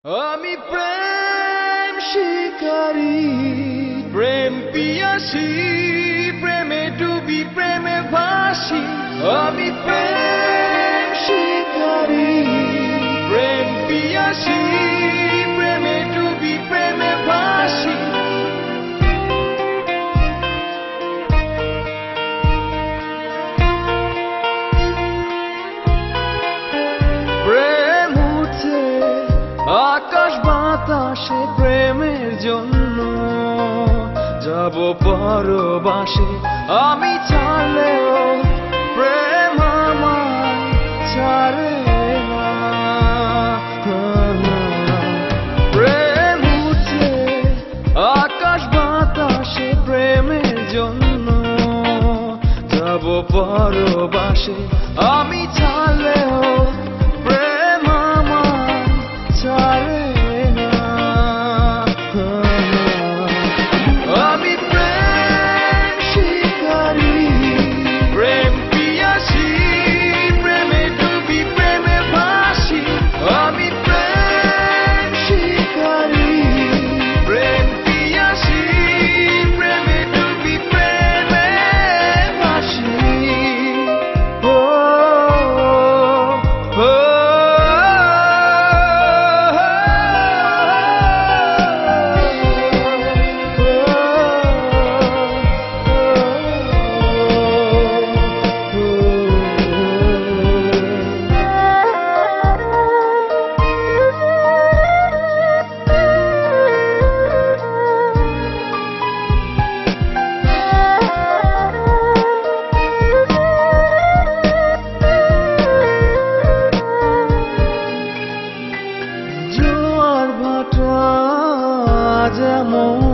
আমি প্রেম শিকারী, প্রেম পিয়াসী, প্রেমে ডুবি প্রেমে ভাসি। আমি প্রেম শিকারী, প্রেম পিয়াসী, প্রেমে ডুবি প্রেমে ভাসি। প্রেম উঠে আকাশ বাতাসে প্রেমের জন্য, যাব পরবাসে আমি ছাড়লেও প্রেম আমায় ছাড়ে না। প্রেম উঠে আকাশ বাতাসে প্রেমের জন্য, যাব পরবাসে আমি ছাড়লেও প্রেম আমায় ছাড়ে না। আমি প্রেম শিকারী, প্রেম পিয়াসী, প্রেমে ডুবি প্রেমে ভাসি। আমি প্রেম শিকারী, প্রেম পিয়াসী, প্রেমে ডুবি প্রেমে ভাসি। ও ও জোয়ার ভাটা যেমন